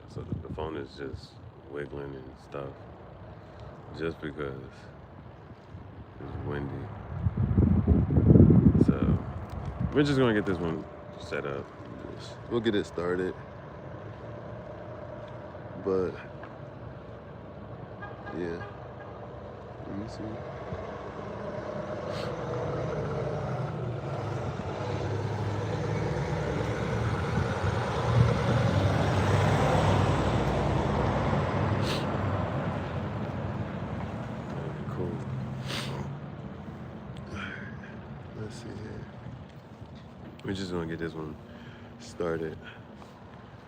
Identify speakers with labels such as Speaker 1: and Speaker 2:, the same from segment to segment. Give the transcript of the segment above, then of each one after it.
Speaker 1: So the phone is just wiggling and stuff just because it's windy. So we're just gonna get this one set up. We'll get it started. But yeah, let me see. Cool. Let's see here. We're just gonna get this one started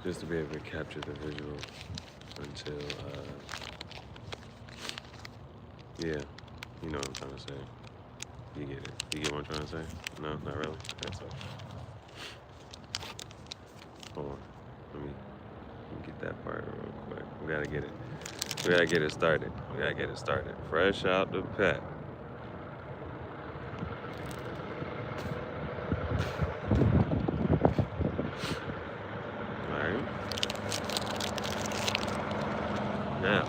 Speaker 1: just to be able to capture the visual until, yeah, you know what I'm trying to say. You get it. You get what I'm trying to say? No, not really? Okay, so. Hold on. Let me get that part real quick. We gotta get it. We gotta get it started. We gotta get it started. Fresh out the pack. Alright. Now.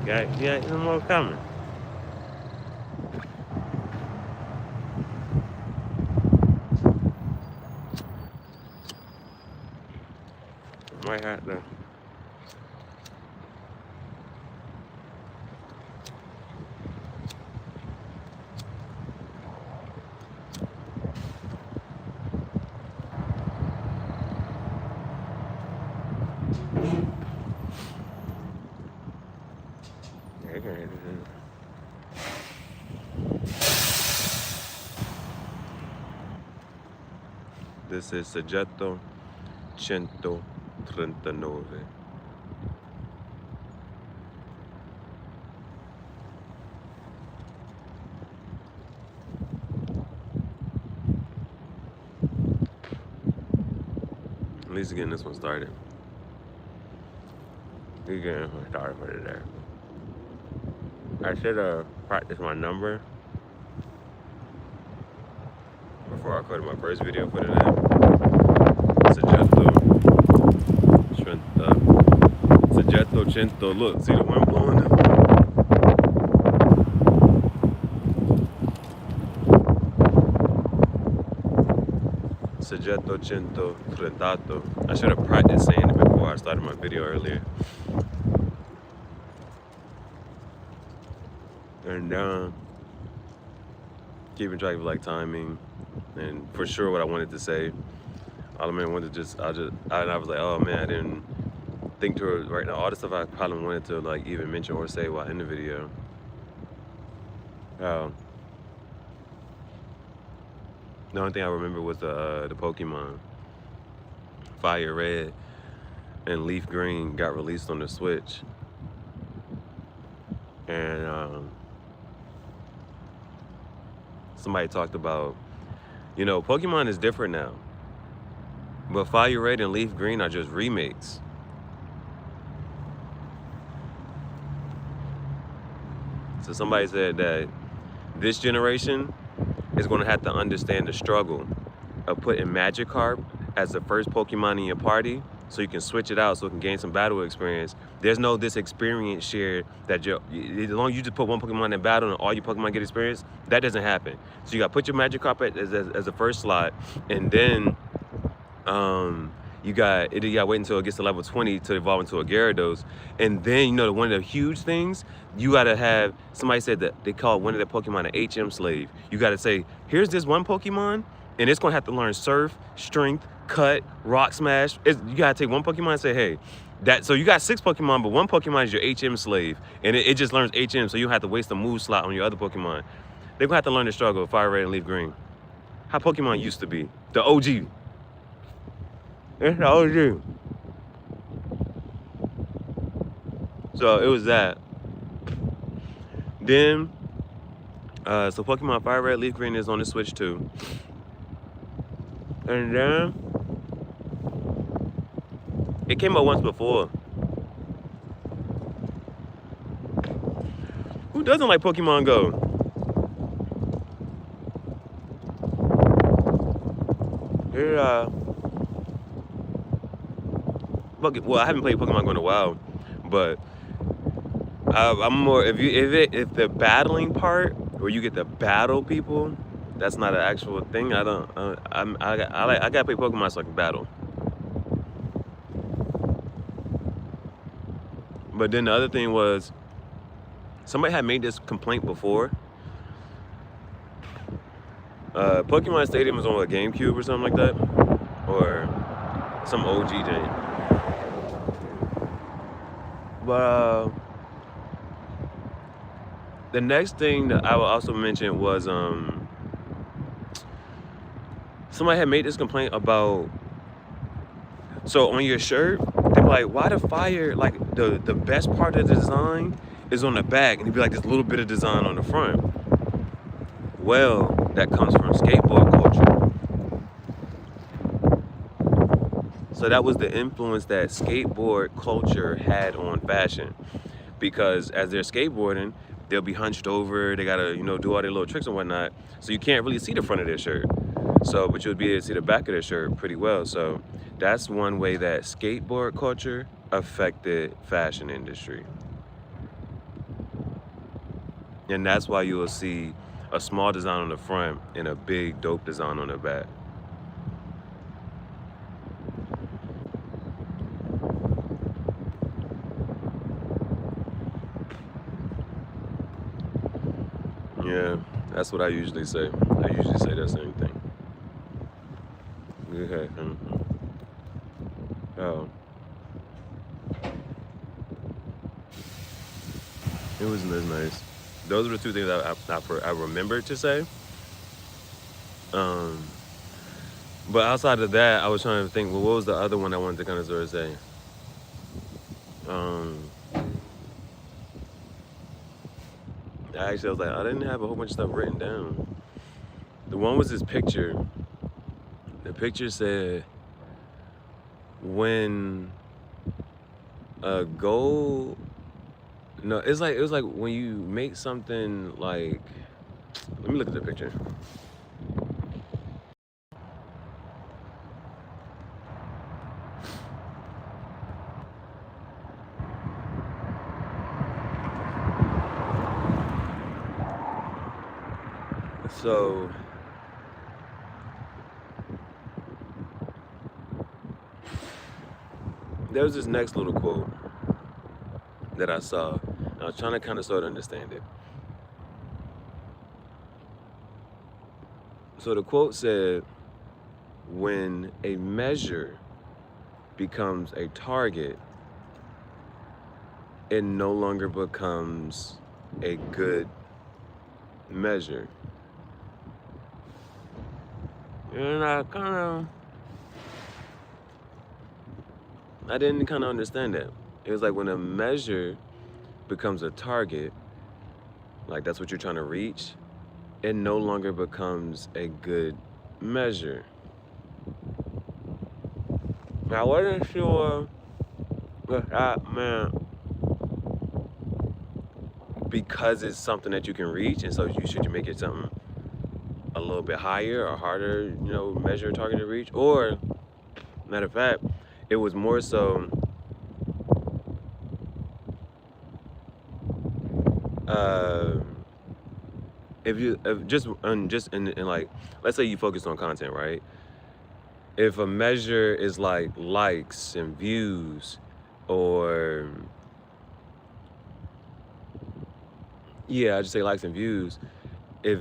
Speaker 1: Got some more coming. Might have to. This is Soggetto CentoTrentaNOVE. At least getting this one started. We're getting this one started for today. I should have practiced my number before I recorded my first video for today. Soggetto Cento. Look, see the wind blowing now? Soggetto CentoTrentaNOVE. I should have practiced saying it before I started my video earlier. And keeping track of like timing and for sure what I wanted to say. All I wanted to I was like, oh man, I didn't think to it right now. All the stuff I probably wanted to like even mention or say while in the video. The only thing I remember was the Pokemon. Fire Red and Leaf Green got released on the Switch. And somebody talked about, you know, Pokemon is different now. But Fire Red and Leaf Green are just remakes. So somebody said that this generation is going to have to understand the struggle of putting Magikarp as the first Pokemon in your party so you can switch it out so it can gain some battle experience. There's no this experience shared that as long as you just put one Pokemon in battle and all your Pokemon get experience, that doesn't happen. So you got to put your Magikarp as the first slot, and then you got to wait until it gets to level 20 to evolve into a Gyarados. And then, you know, one of the huge things, you got to have, somebody said that they call one of their Pokemon an HM slave. You got to say, here's this one Pokemon, and it's going to have to learn Surf, Strength, Cut, Rock Smash. You got to take one Pokemon and say, hey, so you got 6 Pokemon, but one Pokemon is your HM slave. And it just learns HM, so you don't have to waste a move slot on your other Pokemon. They're going to have to learn the struggle of Fire Red and Leaf Green. How Pokemon used to be. The OG. It's the OG. So it was that. Then, so Pokemon Fire Red, Leaf Green is on the Switch too. And then, it came out once before. Who doesn't like Pokemon Go? Yeah. Well, I haven't played Pokemon Go in a while, but I'm more if the battling part where you get to battle people, that's not an actual thing. I don't. I gotta play Pokemon so I can battle. But then the other thing was, somebody had made this complaint before. Pokemon Stadium was on a GameCube or something like that, or some OG game. But the next thing that I will also mention was somebody had made this complaint about. So on your shirt, they're like, why the fire, like the best part of the design is on the back, and it'd be like this little bit of design on the front. Well, that comes from skateboard culture. So that was the influence that skateboard culture had on fashion. Because as they're skateboarding, they'll be hunched over, they gotta, do all their little tricks and whatnot. So you can't really see the front of their shirt. So, but you'll be able to see the back of their shirt pretty well. So that's one way that skateboard culture affected fashion industry. And that's why you will see a small design on the front and a big dope design on the back. Yeah, that's what I usually say. I usually say that same thing. Okay. Oh, it wasn't as nice. Those were the two things I remembered to say. Um, but outside of that, I was trying to think, well, what was the other one I wanted to kind of sort of say? Actually, I was like, I didn't have a whole bunch of stuff written down. The one was this picture. The picture said, when a goal, no, it was like when you make something like, let me look at the picture. So there was this next little quote that I saw. I was trying to kind of sort of understand it. So the quote said, when a measure becomes a target, it no longer becomes a good measure. And I didn't kind of understand that. It was like when a measure becomes a target, like that's what you're trying to reach, it no longer becomes a good measure. I wasn't sure, but man, because it's something that you can reach, and so should you make it something a little bit higher or harder, measure target to reach? Or, matter of fact, it was more so, if like, let's say you focus on content, right? If a measure is like likes and views, or I just say likes and views. If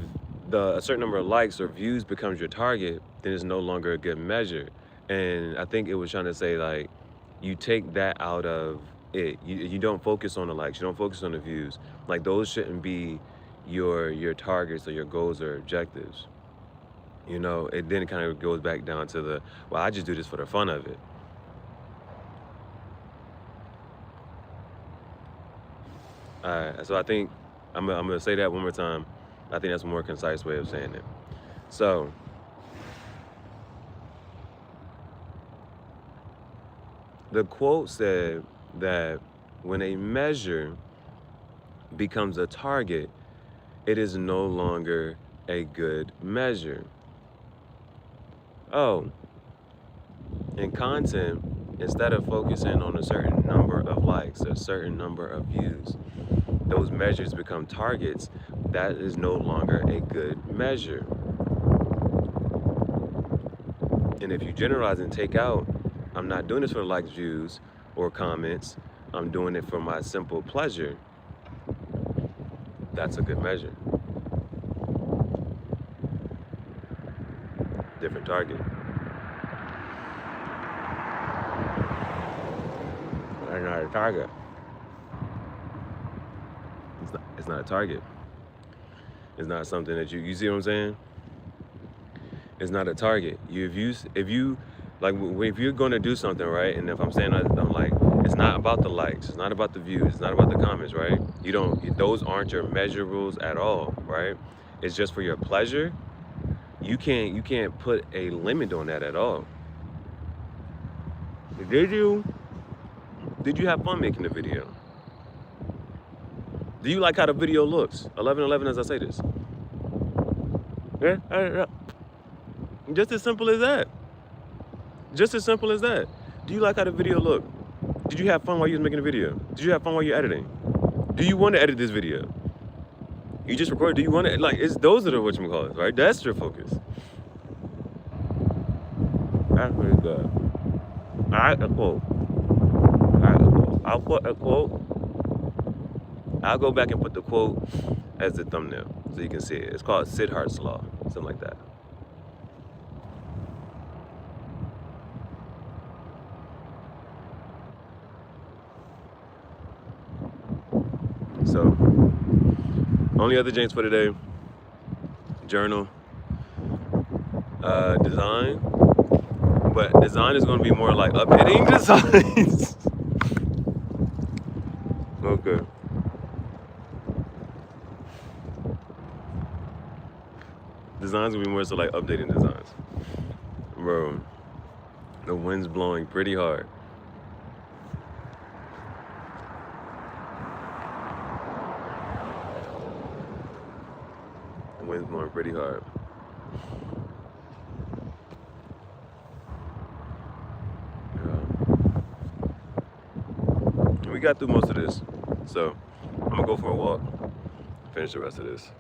Speaker 1: a certain number of likes or views becomes your target, then it's no longer a good measure. And I think it was trying to say, like, you take that out of it. You don't focus on the likes, you don't focus on the views. Like, those shouldn't be your targets or your goals or objectives. It then kind of goes back down to well, I just do this for the fun of it. All right, so I think I'm gonna say that one more time. I think that's a more concise way of saying it. So, the quote said that when a measure becomes a target, it is no longer a good measure. oh, in content, instead of focusing on a certain number of likes, a certain number of views, those measures become targets. That is no longer a good measure. And if you generalize and take out, I'm not doing this for likes, views, or comments, I'm doing it for my simple pleasure, that's a good measure. Different target. That's not a target. It's not a target. It's not something that you see what I'm saying? It's not a target. If you're gonna do something, right? And if I'm saying that, I'm like, it's not about the likes, it's not about the views, it's not about the comments, right? Those aren't your measurables at all, right? It's just for your pleasure. You can't put a limit on that at all. Did you have fun making the video? Do you like how the video looks? 11:11 as I say this. Yeah. Just as simple as that. Just as simple as that. Do you like how the video look? Did you have fun while you was making the video? Did you have fun while you're editing? Do you want to edit this video? You just record. Do you want to, like, those are the whatchamacallits, right? That's your focus. That's pretty good. Alright, a quote. I'll put a quote. I'll go back and put the quote as the thumbnail so you can see it. It's called Siddharth's Law, something like that. So, only other James for today, journal, design, but design is going to be more like updating designs. Okay. Designs will be more so like updating designs. Bro, the wind's blowing pretty hard. The wind's blowing pretty hard. We got through most of this, so I'm gonna go for a walk, finish the rest of this.